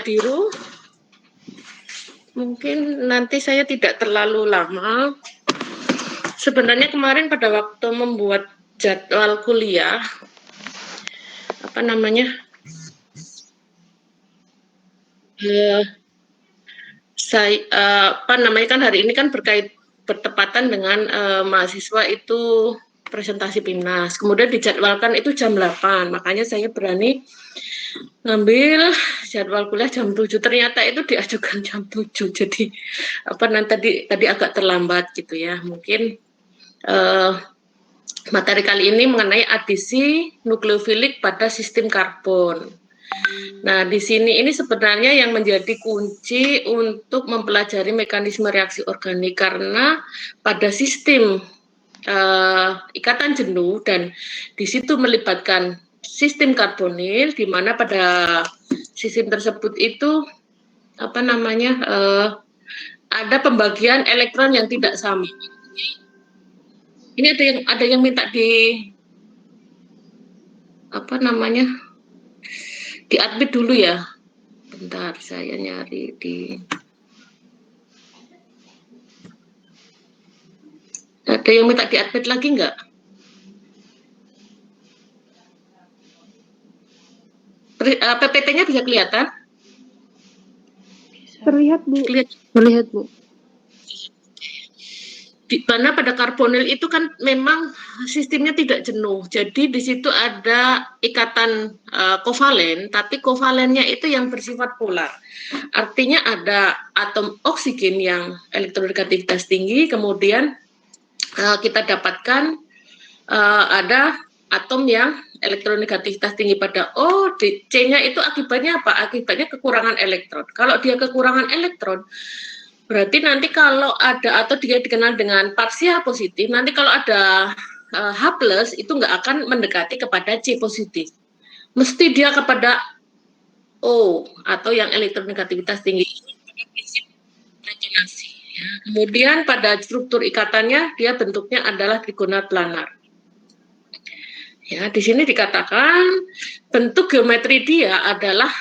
biru. Mungkin nanti saya tidak terlalu lama. Sebenarnya kemarin pada waktu membuat jadwal kuliah, kan hari ini kan bertepatan dengan mahasiswa itu presentasi PIMNAS. Kemudian dijadwalkan itu jam 8, makanya saya berani ngambil jadwal kuliah jam 7. Ternyata itu diajukan jam 7. Jadi tadi agak terlambat gitu ya. Mungkin materi kali ini mengenai adisi nukleofilik pada sistem karbon. Nah, di sini ini sebenarnya yang menjadi kunci untuk mempelajari mekanisme reaksi organik, karena pada sistem ikatan jenuh dan di situ melibatkan sistem karbonil, di mana pada sistem tersebut itu ada pembagian elektron yang tidak sama. Ini ada yang minta di-admit dulu ya. Bentar, saya nyari Ada yang minta di-admit lagi nggak? PPT-nya bisa kelihatan? Terlihat, Bu. Terlihat, Bu. Di mana pada karbonil itu kan memang sistemnya tidak jenuh. Jadi di situ ada ikatan kovalen, tapi kovalennya itu yang bersifat polar. Artinya ada atom oksigen yang elektronegativitas tinggi, kemudian kita dapatkan ada atom yang elektronegativitas tinggi pada O, C-nya itu akibatnya apa? Akibatnya kekurangan elektron. Kalau dia kekurangan elektron, berarti nanti kalau ada, atau dia dikenal dengan parsial positif, nanti kalau ada H+, itu nggak akan mendekati kepada C positif. Mesti dia kepada O, atau yang elektronegativitas tinggi. Kemudian pada struktur ikatannya, dia bentuknya adalah trigonal planar. Ya, di sini dikatakan bentuk geometri dia adalah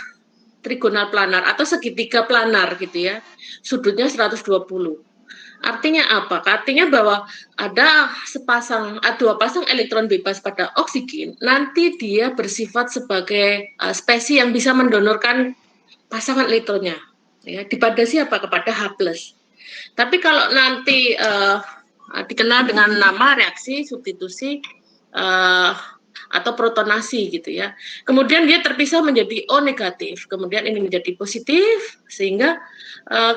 trigonal planar atau segitiga planar gitu ya. Sudutnya 120. Artinya apa? Artinya bahwa ada dua pasang elektron bebas pada oksigen, nanti dia bersifat sebagai spesies yang bisa mendonorkan pasangan elektronnya. Ya, kepada siapa? Kepada H+. Tapi kalau nanti dikenal dengan nama reaksi substitusi atau protonasi gitu ya. Kemudian dia terpisah menjadi O negatif, kemudian ini menjadi positif, sehingga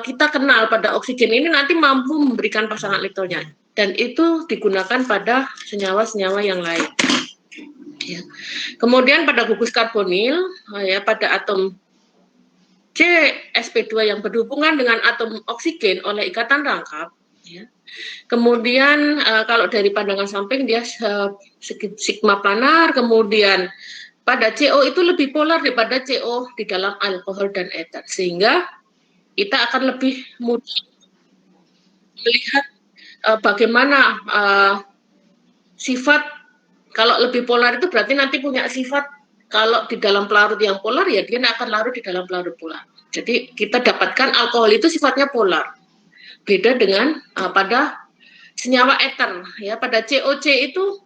kita kenal pada oksigen ini nanti mampu memberikan pasangan elektronnya, dan itu digunakan pada senyawa-senyawa yang lain. Ya. Kemudian pada gugus karbonil, ya pada atom C sp2 yang berhubungan dengan atom oksigen oleh ikatan rangkap. Ya. Kemudian kalau dari pandangan samping dia sigma planar, kemudian pada CO itu lebih polar daripada CO di dalam alkohol dan eter, sehingga kita akan lebih mudah melihat bagaimana sifat. Kalau lebih polar itu berarti nanti punya sifat, kalau di dalam pelarut yang polar ya dia akan larut di dalam pelarut polar. Jadi kita dapatkan alkohol itu sifatnya polar. Beda dengan pada senyawa eter ya, pada COC itu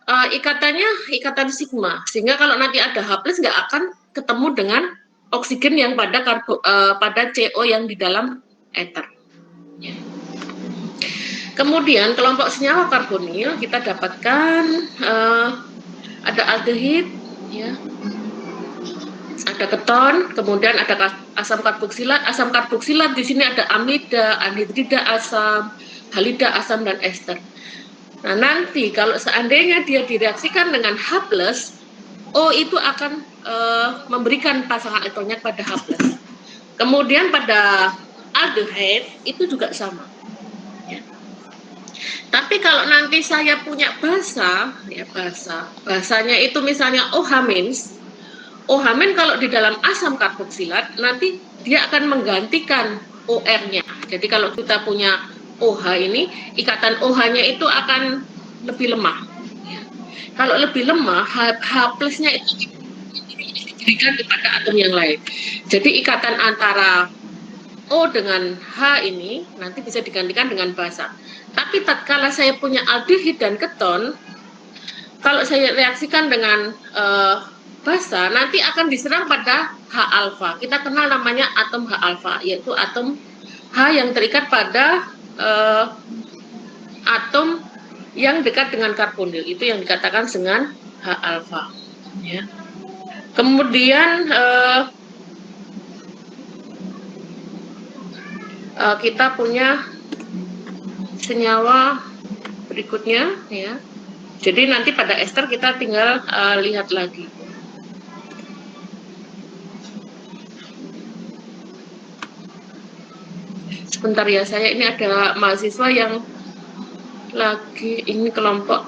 ikatannya ikatan sigma, sehingga kalau nanti ada H+ nggak akan ketemu dengan oksigen yang pada CO yang di dalam eter. Ya. Kemudian kelompok senyawa karbonil kita dapatkan ada aldehid, ya, ada keton, kemudian ada asam karboksilat. Asam karboksilat di sini ada amida, anhidrida asam, halida asam, dan ester. Nah, nanti kalau seandainya dia direaksikan dengan H+, O itu akan memberikan pasangan elektronnya pada H+. Kemudian pada aldehyde itu juga sama. Ya. Tapi kalau nanti saya punya basa, ya basanya itu misalnya OH-, OH- kalau di dalam asam karboksilat nanti dia akan menggantikan OR-nya. Jadi kalau kita punya OH ini, ikatan OH-nya itu akan lebih lemah. Ya. Kalau lebih lemah, H+-nya itu diberikan kepada atom yang lain. Jadi ikatan antara O dengan H ini nanti bisa digantikan dengan basa. Tapi tatkala saya punya aldehid dan keton, kalau saya reaksikan dengan basa, nanti akan diserang pada H alfa. Kita kenal namanya atom H alfa, yaitu atom H yang terikat pada atom yang dekat dengan karbonil. Itu yang dikatakan dengan H alfa. Ya. Kemudian kita punya senyawa berikutnya, ya. Jadi nanti pada ester kita tinggal lihat lagi. Sebentar ya, saya ini ada mahasiswa yang lagi ini kelompok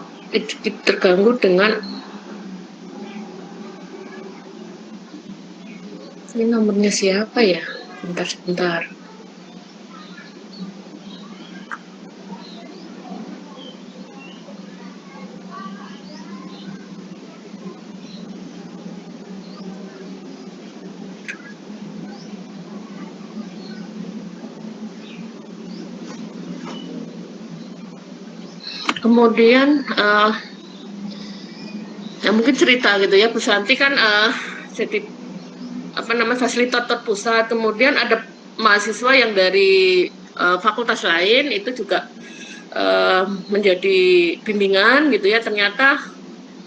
terganggu dengan ini nomornya siapa ya? Sebentar. Kemudian ya mungkin cerita gitu ya, Bu Santi kan jadi fasilitator pusat. Kemudian ada mahasiswa yang dari fakultas lain itu juga menjadi bimbingan gitu ya. Ternyata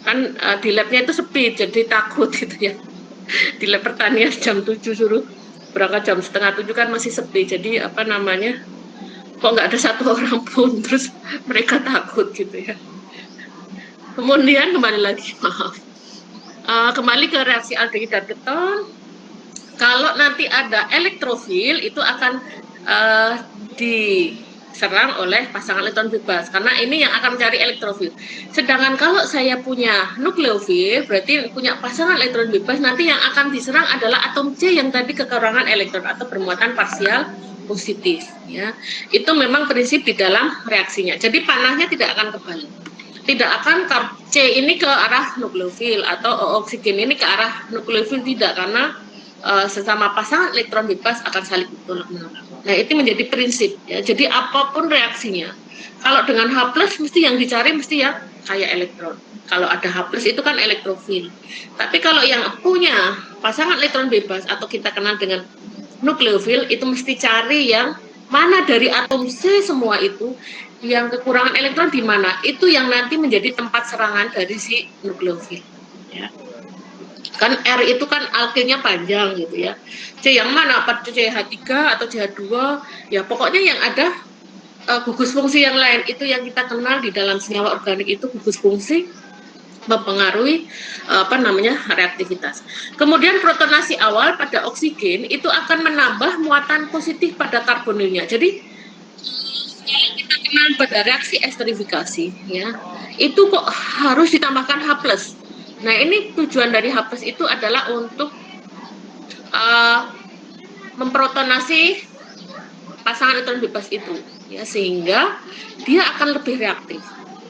kan di labnya itu sepi, jadi takut gitu ya. Di lab pertanian jam 7 suruh berangkat jam setengah 7 kan masih sepi. Jadi kok nggak ada satu orang pun, terus mereka takut gitu ya. Kemudian kembali lagi, maaf. Kembali ke reaksi aldehid dan keton. Kalau nanti ada elektrofil itu akan diserang oleh pasangan elektron bebas karena ini yang akan mencari elektrofil. Sedangkan kalau saya punya nukleofil berarti punya pasangan elektron bebas, nanti yang akan diserang adalah atom C yang tadi kekurangan elektron atau bermuatan parsial positif ya. Itu memang prinsip di dalam reaksinya. Jadi panahnya tidak akan kebalik. Tidak akan C ini ke arah nukleofil atau oksigen ini ke arah nukleofil, tidak, karena sesama pasangan elektron bebas akan saling tolak-menolak. Nah, itu menjadi prinsip ya. Jadi apapun reaksinya, kalau dengan H+ mesti yang dicari mesti ya kayak elektron. Kalau ada H+ itu kan elektrofil. Tapi kalau yang punya pasangan elektron bebas atau kita kenal dengan nukleofil itu mesti cari yang mana dari atom C semua itu yang kekurangan elektron di mana, itu yang nanti menjadi tempat serangan dari si nukleofil ya. Kan R itu kan alkilnya panjang gitu ya. C yang mana? Apa CH3 atau CH2? Ya pokoknya yang ada gugus fungsi yang lain itu yang kita kenal di dalam senyawa organik itu gugus fungsi mempengaruhi reaktivitas. Kemudian protonasi awal pada oksigen itu akan menambah muatan positif pada karbonilnya. Jadi kalau kita kenal pada reaksi esterifikasi ya, itu kok harus ditambahkan H+. Nah, ini tujuan dari H+ itu adalah untuk memprotonasi pasangan elektron bebas itu ya, sehingga dia akan lebih reaktif.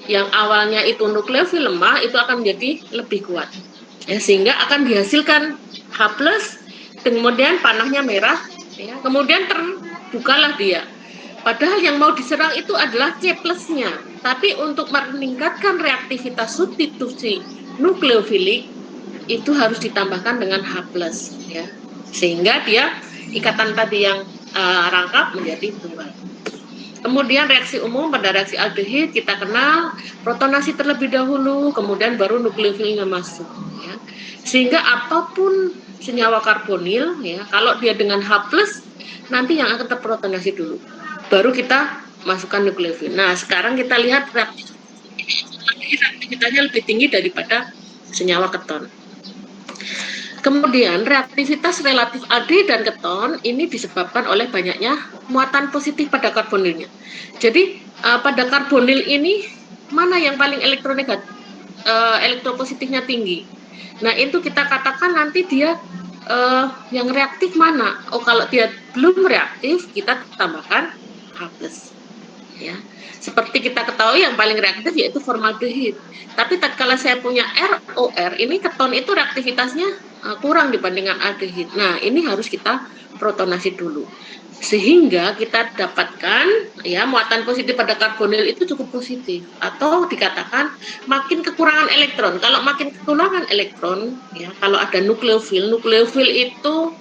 Yang awalnya itu nukleofil lemah itu akan menjadi lebih kuat ya, sehingga akan dihasilkan H+, kemudian panahnya merah ya, kemudian terbukalah dia. Padahal yang mau diserang itu adalah C plusnya. Tapi untuk meningkatkan reaktivitas substitusi nukleofilik itu harus ditambahkan dengan H+, ya. Sehingga dia ikatan tadi yang rangkap menjadi tunggal. Kemudian reaksi umum pada reaksi aldehid kita kenal protonasi terlebih dahulu, kemudian baru nukleofilnya masuk. Ya. Sehingga apapun senyawa karbonil, ya, kalau dia dengan H+, nanti yang akan terprotonasi dulu. Baru kita masukkan nukleofil. Nah, sekarang kita lihat reaktivitasnya lebih tinggi daripada senyawa keton. Kemudian reaktivitas relatif aldehid dan keton ini disebabkan oleh banyaknya muatan positif pada karbonilnya. Jadi pada karbonil ini mana yang paling elektronegatif, elektropositifnya tinggi. Nah, itu kita katakan nanti dia yang reaktif mana. Oh, kalau dia belum reaktif kita tambahkan H+. ya. Seperti kita ketahui yang paling reaktif yaitu formaldehid. Tapi tatkala saya punya ROR, ini keton itu reaktivitasnya kurang dibandingkan aldehid. Nah, ini harus kita protonasi dulu. Sehingga kita dapatkan ya muatan positif pada karbonil itu cukup positif, atau dikatakan makin kekurangan elektron. Kalau makin kekurangan elektron, ya kalau ada nukleofil, nukleofil itu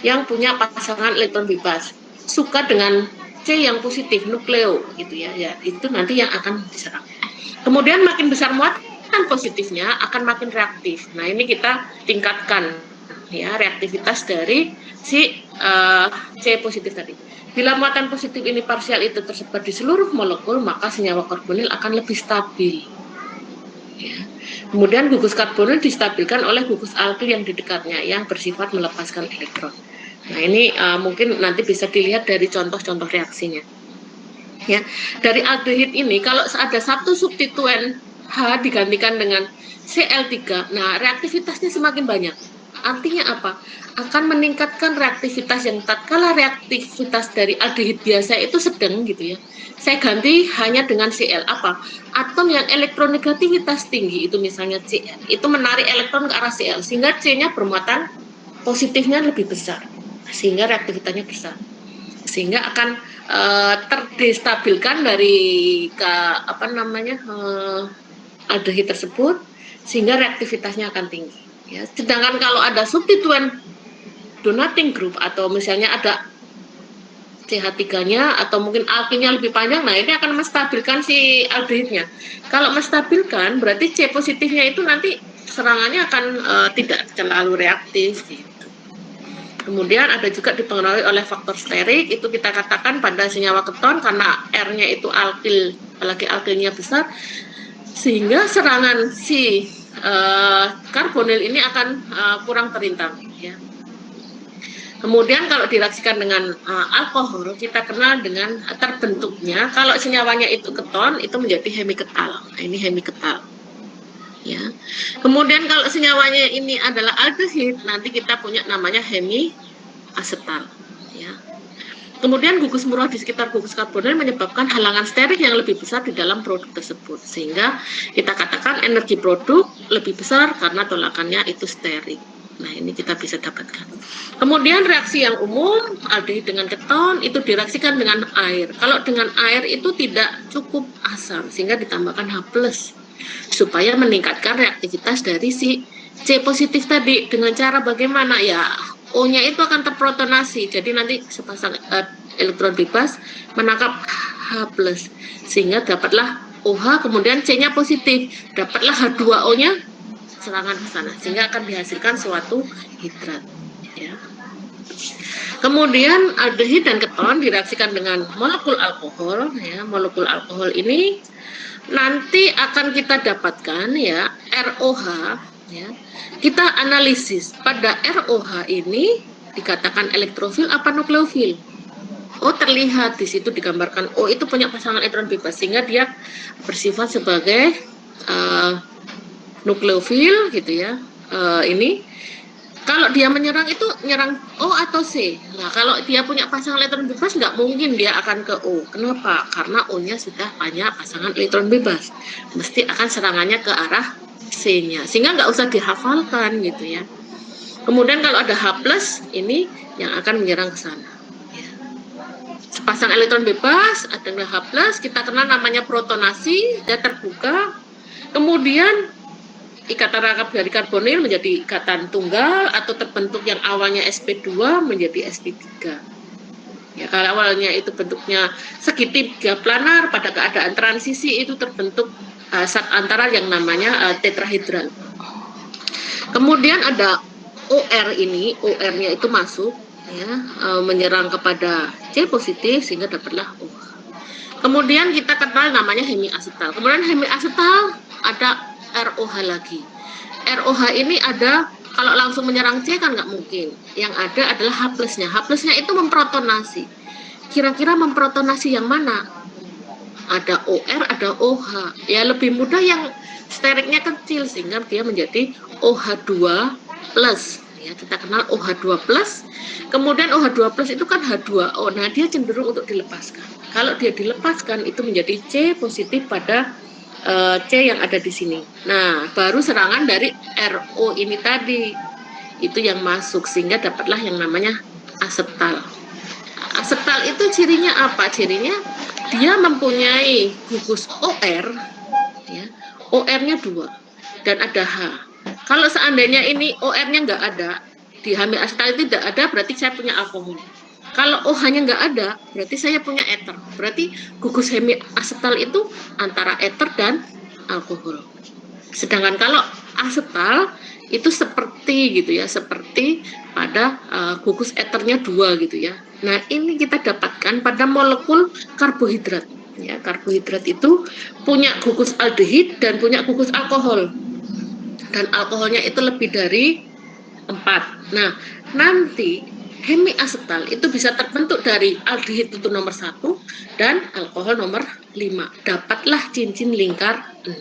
yang punya pasangan elektron bebas suka dengan C yang positif, nukleo gitu ya, ya itu nanti yang akan diserang. Kemudian makin besar muatan positifnya akan makin reaktif. Nah ini kita tingkatkan ya reaktivitas dari si C positif tadi. Bila muatan positif ini parsial itu tersebar di seluruh molekul, maka senyawa karbonil akan lebih stabil. Ya. Kemudian gugus karbonil distabilkan oleh gugus alkil yang di dekatnya yang bersifat melepaskan elektron. Nah ini mungkin nanti bisa dilihat dari contoh-contoh reaksinya. Ya, dari aldehid ini kalau ada satu substituen H digantikan dengan Cl3, nah reaktivitasnya semakin banyak. Artinya apa? Akan meningkatkan reaktivitas yang tatkala reaktivitas dari aldehid biasa itu sedang gitu ya. Saya ganti hanya dengan Cl. Apa? Atom yang elektronegativitas tinggi itu misalnya Cl, itu menarik elektron ke arah Cl sehingga C-nya bermuatan positifnya lebih besar. Sehingga reaktivitasnya besar. Sehingga akan terdestabilkan dari aldehid tersebut sehingga reaktivitasnya akan tinggi ya. Sedangkan kalau ada substituen donating group atau misalnya ada CH3-nya atau mungkin alkilnya lebih panjang, nah ini akan menstabilkan si aldehidnya. Kalau menstabilkan berarti C positifnya itu nanti serangannya akan tidak terlalu reaktif gitu. Kemudian ada juga dipengaruhi oleh faktor sterik, itu kita katakan pada senyawa keton karena R-nya itu alkil, apalagi alkilnya besar, sehingga serangan si karbonil ini akan kurang terintang. Ya. Kemudian kalau direaksikan dengan alkohol, kita kenal dengan terbentuknya, kalau senyawanya itu keton, itu menjadi hemiketal. Nah, ini hemiketal. Ya. Kemudian kalau senyawanya ini adalah aldehid, nanti kita punya namanya hemiasetal. Ya. Kemudian gugus murah di sekitar gugus karbonil menyebabkan halangan sterik yang lebih besar di dalam produk tersebut, sehingga kita katakan energi produk lebih besar karena tolakannya itu sterik. Nah ini kita bisa dapatkan. Kemudian reaksi yang umum aldehid dengan keton itu direaksikan dengan air. Kalau dengan air itu tidak cukup asam sehingga ditambahkan H+ supaya meningkatkan reaktivitas dari si C positif tadi. Dengan cara bagaimana ya? O-nya itu akan terprotonasi, jadi nanti sepasang elektron bebas menangkap H+, sehingga dapatlah OH, kemudian C-nya positif, dapatlah H2O-nya serangan ke sana, sehingga akan dihasilkan suatu hidrat. Ya. Kemudian aldehid dan keton direaksikan dengan molekul alkohol, ya, molekul alkohol ini nanti akan kita dapatkan ya ROH ya. Kita analisis pada ROH ini dikatakan elektrofil apa nukleofil. Oh terlihat di situ digambarkan oh itu punya pasangan elektron bebas sehingga dia bersifat sebagai nukleofil gitu ya. Ini kalau dia menyerang itu nyerang O atau C. Nah, kalau dia punya pasangan elektron bebas nggak mungkin dia akan ke O. Kenapa? Karena O-nya sudah banyak pasangan elektron bebas. Mesti akan serangannya ke arah C-nya. Sehingga nggak usah dihafalkan gitu ya. Kemudian kalau ada H+, ini yang akan menyerang ke sana. Ya. Sepasang elektron bebas, ada H+, kita kenal namanya protonasi, dia terbuka. Kemudian ikatan rangkap dari karbonil menjadi ikatan tunggal atau terbentuk yang awalnya sp2 menjadi sp3. Ya, kalau awalnya itu bentuknya segitiga planar, pada keadaan transisi itu terbentuk zat antara yang namanya tetrahedral. Kemudian ada OR ini, OR-nya itu masuk ya, menyerang kepada C positif sehingga dapatlah OH. Kemudian kita kenal namanya hemiasetal. Kemudian hemiasetal ada ROH lagi. ROH ini ada kalau langsung menyerang C kan nggak mungkin. Yang ada adalah H+-nya. H+-nya itu memprotonasi. Kira-kira memprotonasi yang mana? Ada OR, ada OH. Ya lebih mudah yang steriknya kecil sehingga dia menjadi OH2+. Ya, kita kenal OH2+, kemudian OH2+ itu kan H2O, nah dia cenderung untuk dilepaskan. Kalau dia dilepaskan itu menjadi C positif pada C yang ada di sini. Nah, baru serangan dari RO ini tadi, itu yang masuk, sehingga dapatlah yang namanya asetal. Asetal itu cirinya apa? Cirinya dia mempunyai gugus OR, ya, OR-nya 2 dan ada H. Kalau seandainya ini OR-nya nggak ada, di hamil asetal itu tidak ada, berarti saya punya alkohol. Kalau OH-nya nggak ada, berarti saya punya ether. Berarti gugus hemi asetal itu antara ether dan alkohol. Sedangkan kalau asetal itu seperti gitu ya, seperti pada gugus eternya 2 gitu ya. Nah, ini kita dapatkan pada molekul karbohidrat. Ya, karbohidrat itu punya gugus aldehid dan punya gugus alkohol. Dan alkoholnya itu lebih dari 4. Nah, nanti hemiasetal itu bisa terbentuk dari aldehid itu nomor 1 dan alkohol nomor 5. Dapatlah cincin lingkar 6.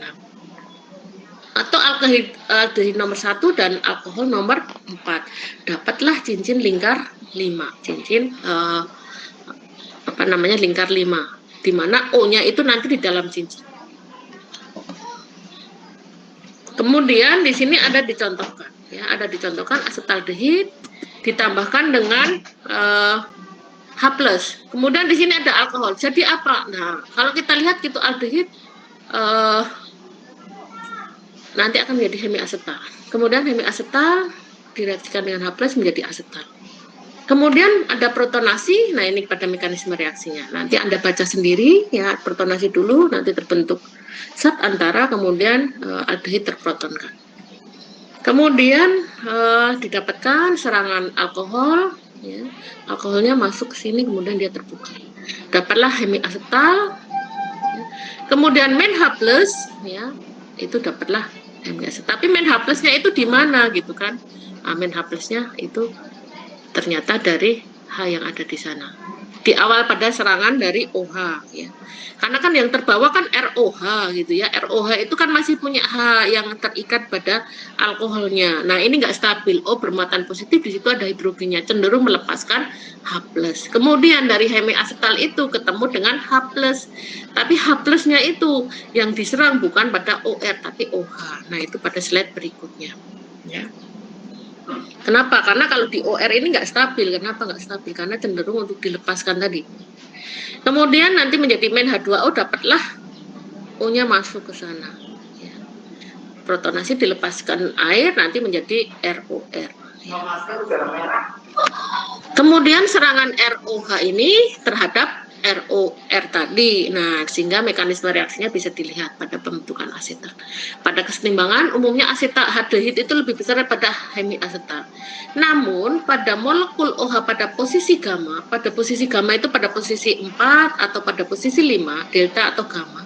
Atau aldehid nomor 1 dan alkohol nomor 4. Dapatlah cincin lingkar 5. Cincin lingkar 5. Di mana O-nya itu nanti di dalam cincin. Kemudian di sini ada dicontohkan, ya, ada dicontohkan asetaldehid ditambahkan dengan H+. Kemudian di sini ada alkohol. Jadi apa? Nah, kalau kita lihat gitu aldehid nanti akan menjadi hemiasetal. Kemudian hemiasetal direaksikan dengan H+ menjadi asetal. Kemudian ada protonasi. Nah, ini pada mekanisme reaksinya. Nanti Anda baca sendiri ya, protonasi dulu, nanti terbentuk zat antara, kemudian aldehid terprotonkan. Kemudian didapatkan serangan alkohol, ya. Alkoholnya masuk ke sini, kemudian dia terbuka. Dapatlah hemiasetal. Ya. Kemudian main H+, ya, itu dapatlah hemiasetal. Tapi main H+-nya itu di mana gitu kan? Main H+-nya itu ternyata dari H yang ada di sana. Di awal pada serangan dari OH, ya. Karena kan yang terbawa kan ROH gitu ya. ROH itu kan masih punya H yang terikat pada alkoholnya. Nah, ini nggak stabil. Oh, bermuatan positif, di situ ada hidrogennya, cenderung melepaskan H+. Kemudian dari hemiasetal itu ketemu dengan H+. Tapi H+-nya itu yang diserang bukan pada OR tapi OH. Nah, itu pada slide berikutnya, ya. Kenapa? Karena kalau di OR ini nggak stabil. Kenapa nggak stabil? Karena cenderung untuk dilepaskan tadi. Kemudian nanti menjadi main H2O, dapatlah O-nya masuk ke sana. Ya. Protonasi dilepaskan air, nanti menjadi ROR. Ya. Kemudian serangan ROH ini terhadap ROR tadi. Nah, sehingga mekanisme reaksinya bisa dilihat pada pembentukan asetal. Pada kesetimbangan, umumnya asetaldehid itu lebih besar daripada hemiasetal. Namun, pada molekul OH pada posisi gamma itu pada posisi 4 atau pada posisi 5, delta atau gamma,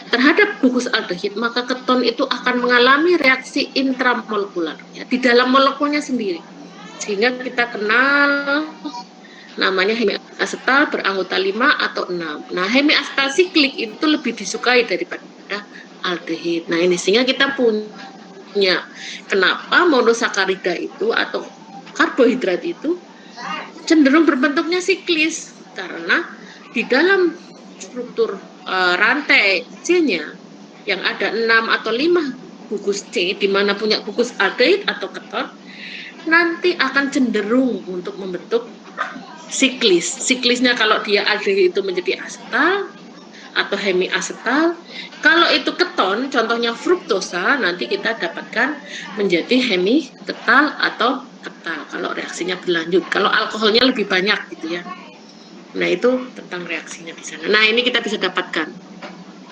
terhadap gugus aldehid, maka keton itu akan mengalami reaksi intramolekular, ya, di dalam molekulnya sendiri. Sehingga kita kenal namanya hemiasetal beranggota 5 atau 6. Nah, hemiasetal siklik itu lebih disukai daripada aldehid. Nah, ini sehingga kita punya kenapa monosakarida itu atau karbohidrat itu cenderung berbentuknya siklis, karena di dalam struktur rantai C-nya yang ada 6 atau 5 gugus C, di mana punya gugus aldehid atau keton, nanti akan cenderung untuk membentuk siklis. Siklisnya kalau dia aldehid itu menjadi asetal atau hemiasetal. Kalau itu keton, contohnya fruktosa, nanti kita dapatkan menjadi hemiketal atau ketal kalau reaksinya berlanjut. Kalau alkoholnya lebih banyak gitu ya. Nah, itu tentang reaksinya di sana. Nah, ini kita bisa dapatkan.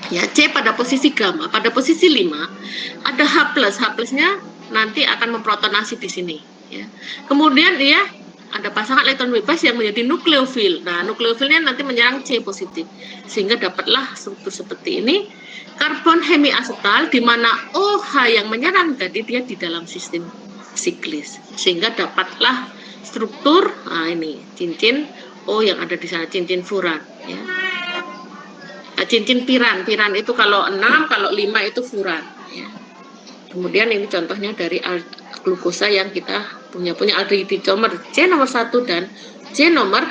Ya, C pada posisi gamma, pada posisi 5 ada H+. H+-nya nanti akan memprotonasi di sini, ya. Kemudian dia ada pasangan elektron bebas yang menjadi nukleofil. Nah, nukleofilnya nanti menyerang C positif. Sehingga dapatlah struktur seperti ini. Karbon hemiasetal di mana OH yang menyerang tadi dia di dalam sistem siklis. Sehingga dapatlah struktur, nah ini cincin O yang ada di sana, cincin furan, ya. Cincin piran. Piran itu kalau 6, kalau 5 itu furan, ya. Kemudian ini contohnya dari glukosa yang kita punya aldehyid nomor C nomor 1 dan C nomor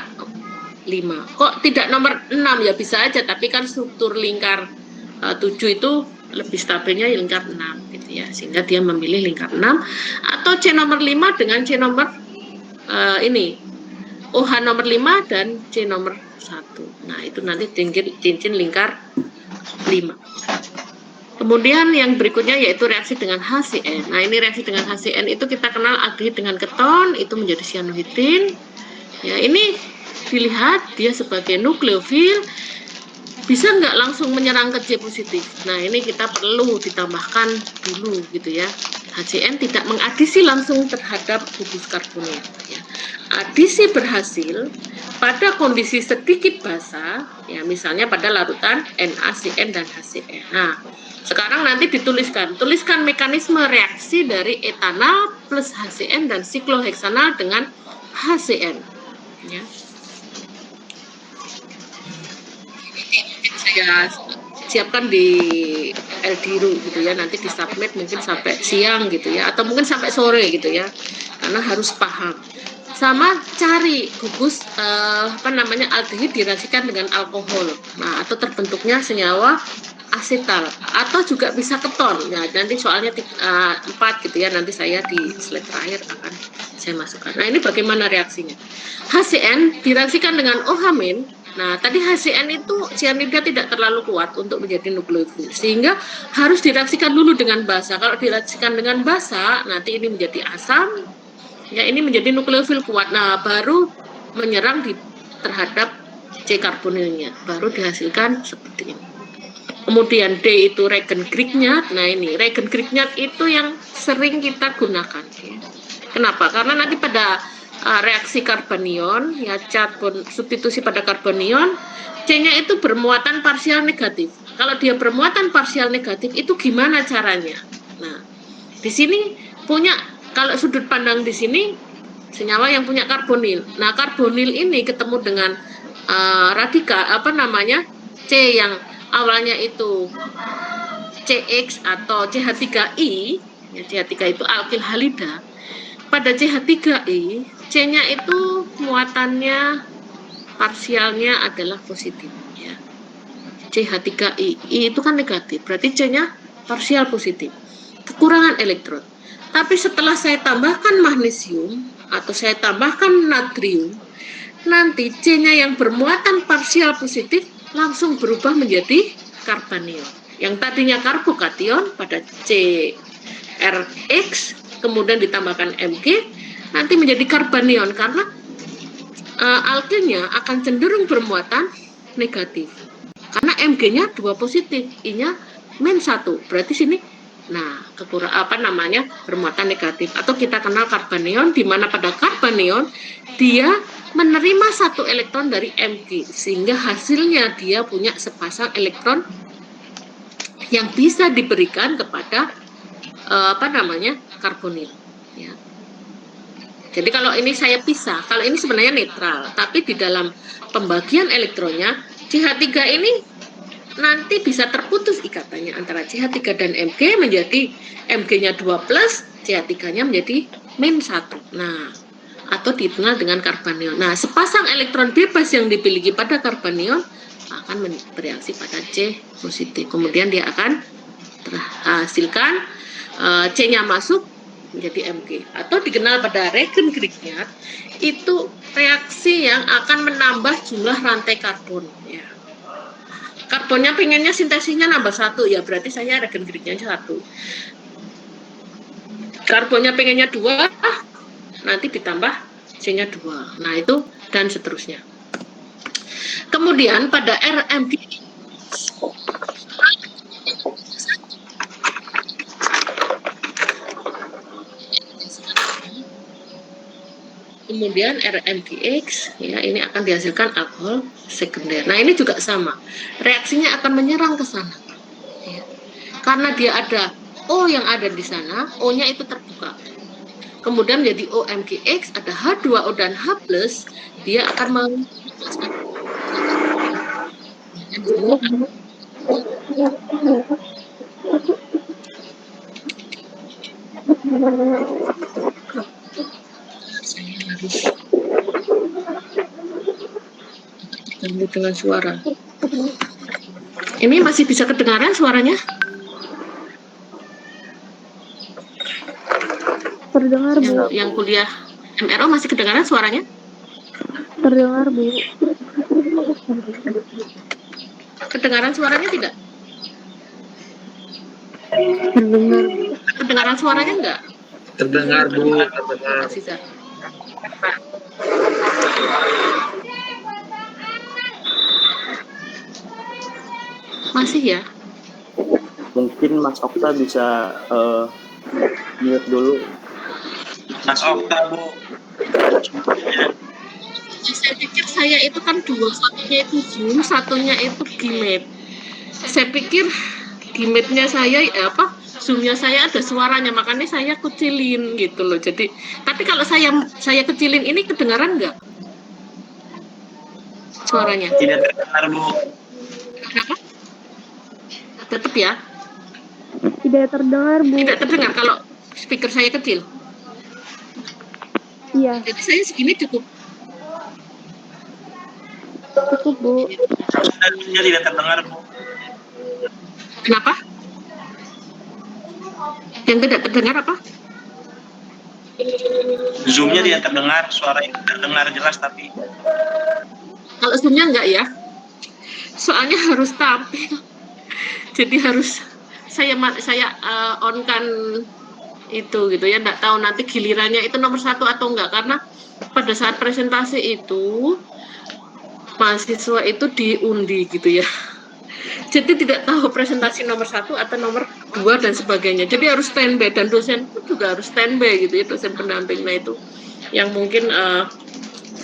5. Kok tidak nomor 6? Ya bisa aja, tapi kan struktur lingkar 7 itu lebih stabilnya lingkar 6 gitu ya, sehingga dia memilih lingkar 6. Atau C nomor 5 dengan C nomor ini OH nomor 5 dan C nomor 1. Nah, itu nanti cincin lingkar 5. Kemudian yang berikutnya yaitu reaksi dengan HCN. Nah, ini reaksi dengan HCN itu kita kenal aldehid dengan keton, itu menjadi cyanohydrin. Ya, ini dilihat dia sebagai nukleofil, bisa nggak langsung menyerang ke C positif. Nah, ini kita perlu ditambahkan dulu gitu ya. HCN tidak mengadisi langsung terhadap gugus karbonil. Ya. Adisi berhasil pada kondisi sedikit basah, ya misalnya pada larutan NaCN dan HCN. Nah, sekarang nanti tuliskan mekanisme reaksi dari etanal plus HCN dan sikloheksanal dengan HCN. Ya. Saya siapkan di Eldiru gitu ya, nanti di submit mungkin sampai siang gitu ya, atau mungkin sampai sore gitu ya, karena harus paham. Sama cari gugus aldehid direaksikan dengan alkohol, nah atau terbentuknya senyawa asetal, atau juga bisa keton. Nah nanti soalnya 4 gitu ya, nanti saya di slide terakhir akan saya masukkan. Nah ini bagaimana reaksinya. HCN direaksikan dengan OH-. Nah, tadi HCN itu cyanida tidak terlalu kuat untuk menjadi nukleofil, sehingga harus direaksikan dulu dengan basa. Kalau direaksikan dengan basa, nanti ini menjadi asam, ya ini menjadi nukleofil kuat. Nah, baru menyerang terhadap C karbonilnya, baru dihasilkan seperti ini. Kemudian D itu regen Grignard. Nah, ini regen Grignard itu yang sering kita gunakan. Ya. Kenapa? Karena nanti pada reaksi karbanion, ya substitusi pada karbanion, C-nya itu bermuatan parsial negatif. Kalau dia bermuatan parsial negatif, itu gimana caranya? Nah, di sini punya, kalau sudut pandang di sini, senyawa yang punya karbonil. Nah, karbonil ini ketemu dengan radikal, C yang awalnya itu CX atau CH3I, ya, CH3 itu alkil halida. Pada CH3I, C-nya itu muatannya parsialnya adalah positif. Ya. CH3I, I itu kan negatif, berarti C-nya parsial positif. Kekurangan elektron. Tapi setelah saya tambahkan magnesium atau saya tambahkan natrium, nanti C-nya yang bermuatan parsial positif langsung berubah menjadi karbanion. Yang tadinya karbokation pada CRX kemudian ditambahkan Mg, nanti menjadi karbanion karena alkilnya akan cenderung bermuatan negatif. Karena Mg-nya 2 positif, I-nya -1. Berarti sini bermuatan negatif, atau kita kenal karbanion, di mana pada karbanion dia menerima 1 elektron dari Mg, sehingga hasilnya dia punya sepasang elektron yang bisa diberikan kepada karbonil. Ya. Jadi kalau ini saya pisah, kalau ini sebenarnya netral, tapi di dalam pembagian elektronnya CH3 ini nanti bisa terputus ikatannya antara CH3 dan Mg menjadi Mg-nya 2+, CH3-nya menjadi -1. Nah, atau dikenal dengan karbanion. Nah, sepasang elektron bebas yang dimiliki pada karbanion akan bereaksi pada C positif. Kemudian dia akan terhasilkan C-nya masuk menjadi Mg, atau dikenal pada regen Grignard, itu reaksi yang akan menambah jumlah rantai karbon. Ya. Karbonnya pengennya sintesisnya nambah 1, ya berarti saya regen Grignard 1. Karbonnya pengennya 2, nanti ditambah C-nya 2. Nah itu dan seterusnya. Kemudian pada RMG kemudian RMGX, ya ini akan dihasilkan alkohol sekunder. Nah ini juga sama, reaksinya akan menyerang ke sana, ya. Karena dia ada O yang ada di sana, O-nya itu terbuka. Kemudian jadi OMGX, ada H2O dan H+, dia akan Ganggu dengan suara. Ini masih bisa kedengaran suaranya? Terdengar, Bu. Yang kuliah MRO masih kedengaran suaranya? Terdengar, Bu. Kedengaran suaranya tidak? Terdengar, Bu. Kedengaran suaranya enggak? Terdengar, Bu. Terdengar. Aziza. Masih ya? Mungkin Mas Okta bisa mute dulu. Mas Okta, Bu. Saya pikir saya itu kan dua, satunya itu Zoom, satunya itu Gmeet. Saya pikir Gmeetnya saya Zoomnya saya ada suaranya, makanya saya kecilin gitu loh. Jadi, tapi kalau saya kecilin ini kedengaran nggak suaranya? Tidak terdengar, Bu. Kenapa? Tetap ya? Tidak terdengar, Bu. Tidak terdengar kalau speaker saya kecil. Iya, Jadi saya segini cukup. cukup, Bu. Sudah tidak terdengar, Bu. Kenapa? Yang tidak terdengar apa? Zoom-nya tidak terdengar, suara itu terdengar jelas tapi Kalau Zoom-nya enggak ya? Soalnya harus tampil. Jadi harus saya on-kan itu gitu ya, enggak tahu nanti gilirannya itu nomor 1 atau enggak, karena pada saat presentasi itu mahasiswa itu diundi gitu ya. Jadi tidak tahu presentasi nomor 1 atau nomor 2 dan sebagainya. Jadi harus standby, dan dosen pun juga harus standby gitu ya, dosen pendampingnya itu. Yang mungkin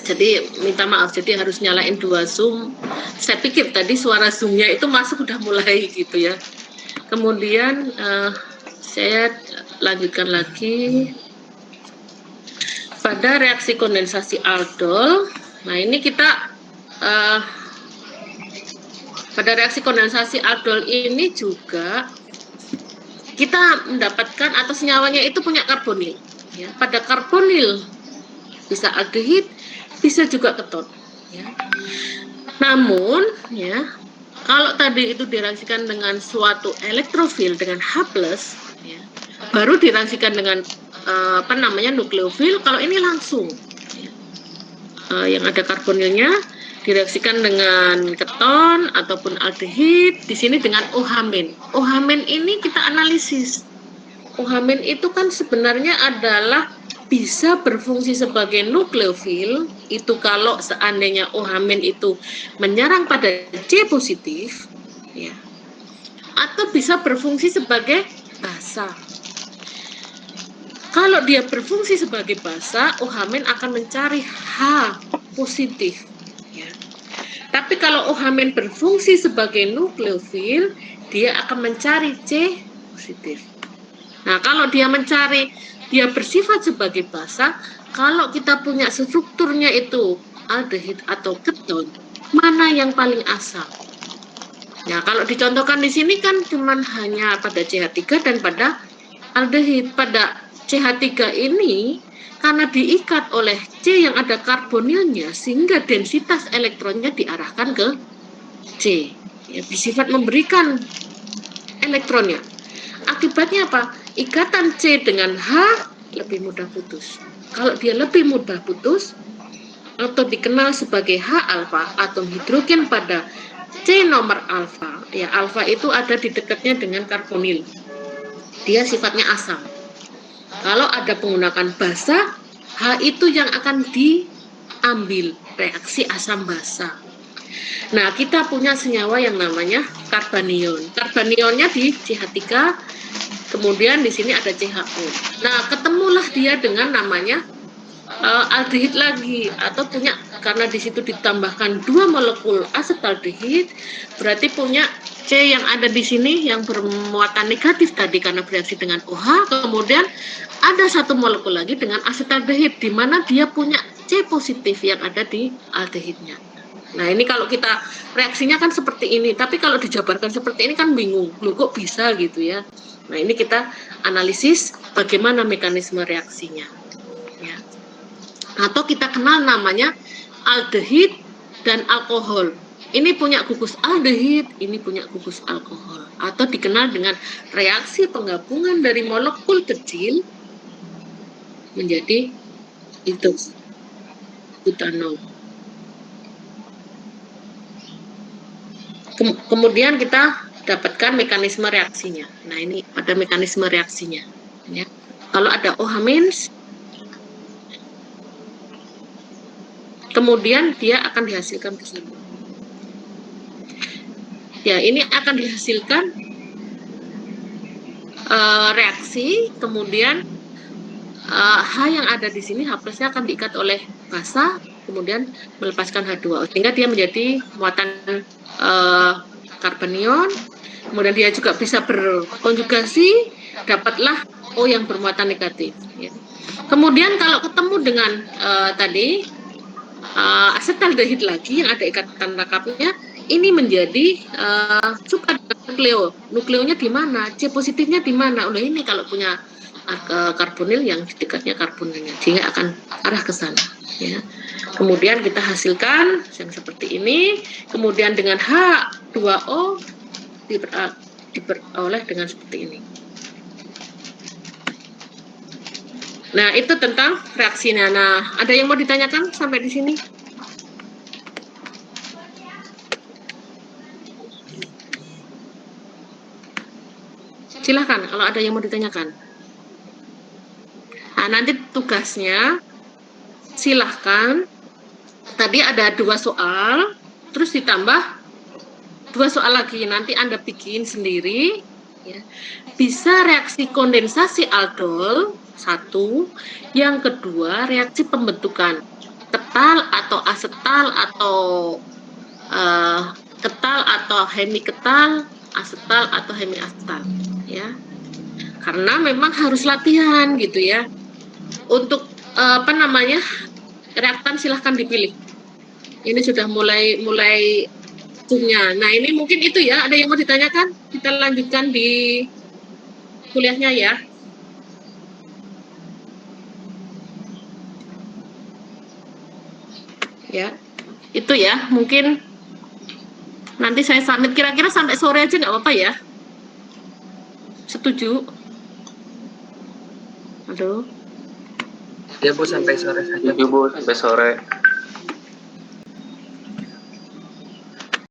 jadi minta maaf, jadi harus nyalain 2 Zoom. Saya pikir tadi suara Zoom-nya itu masuk udah mulai gitu ya. Kemudian saya lanjutkan lagi pada reaksi kondensasi aldol. Nah, ini kita pada reaksi kondensasi aldol ini juga kita mendapatkan atau senyawanya itu punya karbonil. Ya. Pada karbonil bisa aldehid, bisa juga keton. Ya. Namun, ya, kalau tadi itu direaksikan dengan suatu elektrofil dengan H+, ya, baru direaksikan dengan nukleofil. Kalau ini langsung, ya. Yang ada karbonilnya direaksikan dengan keton ataupun aldehid, di sini dengan OH-. OH- ini kita analisis. OH- itu kan sebenarnya adalah bisa berfungsi sebagai nukleofil, itu kalau seandainya OH- itu menyerang pada C positif, ya, atau bisa berfungsi sebagai basa. Kalau dia berfungsi sebagai basa, OH- akan mencari H positif. Ya. Tapi kalau OH- berfungsi sebagai nukleofil, dia akan mencari C positif. Nah, kalau dia bersifat sebagai basa, kalau kita punya strukturnya itu aldehid atau keton, mana yang paling asam? Nah, kalau dicontohkan di sini kan cuman hanya pada CH3 dan pada aldehid. Pada CH3 ini karena diikat oleh C yang ada karbonilnya sehingga densitas elektronnya diarahkan ke C. Ya, bersifat memberikan elektronnya. Akibatnya apa? Ikatan C dengan H lebih mudah putus. Kalau dia lebih mudah putus, atau dikenal sebagai H alfa, atom hidrogen pada C nomor alfa, ya alfa itu ada di dekatnya dengan karbonil. Dia sifatnya asam. Kalau ada penggunaan basa, H itu yang akan diambil reaksi asam basa. Nah, kita punya senyawa yang namanya karbanion. Karbanionnya di CH3, kemudian di sini ada CHO. Nah, ketemulah dia dengan namanya aldehid lagi, atau punya, karena di situ ditambahkan 2 molekul asetaldehid, berarti punya C yang ada di sini yang bermuatan negatif tadi karena bereaksi dengan OH, kemudian ada 1 molekul lagi dengan asetaldehid di mana dia punya C positif yang ada di aldehidnya. Nah, ini kalau kita reaksinya kan seperti ini, tapi kalau dijabarkan seperti ini kan bingung, loh kok bisa gitu ya. Nah, ini kita analisis bagaimana mekanisme reaksinya. Ya. Atau kita kenal namanya aldehid dan alkohol. Ini punya gugus aldehid, ini punya gugus alkohol. Atau dikenal dengan reaksi penggabungan dari molekul kecil menjadi butanol. Kemudian kita dapatkan mekanisme reaksinya. Nah, ini ada mekanisme reaksinya. Ya. Kalau ada OH-, kemudian dia akan dihasilkan ke sini. Ya, ini akan dihasilkan reaksi, kemudian H yang ada di sini, H plusnya akan diikat oleh basa, kemudian melepaskan H2O, sehingga dia menjadi muatan karbanion, kemudian dia juga bisa berkonjugasi, dapatlah O yang bermuatan negatif. Ya. Kemudian kalau ketemu dengan tadi asetaldehid lagi yang ada ikatan rakapnya, ini menjadi suka nukleo. Nukleonya di mana? C positifnya di mana? Udah ini kalau punya karbonil yang dekatnya karbonilnya, sehingga akan arah ke sana. Ya. Kemudian kita hasilkan yang seperti ini. Kemudian dengan H2O diperoleh dengan seperti ini. Nah, itu tentang reaksinya. Nah, ada yang mau ditanyakan sampai di sini? Silahkan, kalau ada yang mau ditanyakan. Nah, nanti tugasnya, silahkan. Tadi ada 2 soal, terus ditambah 2 soal lagi. Nanti Anda bikin sendiri. Ya. Bisa reaksi kondensasi aldol, 1. Yang kedua, reaksi pembentukan ketal atau asetal atau ketal atau hemiketal, asetal atau hemiasetal. Ya. Karena memang harus latihan gitu ya. Untuk reaktan silahkan dipilih. Ini sudah mulai zoom-nya. Nah, ini mungkin itu ya. Ada yang mau ditanyakan? Kita lanjutkan di kuliahnya ya. Ya, itu ya. Mungkin nanti saya submit kira-kira sampai sore aja nggak apa-apa ya. Setuju? Aduh. Ya Bu, sampai sore saja. Bu, sampai sore.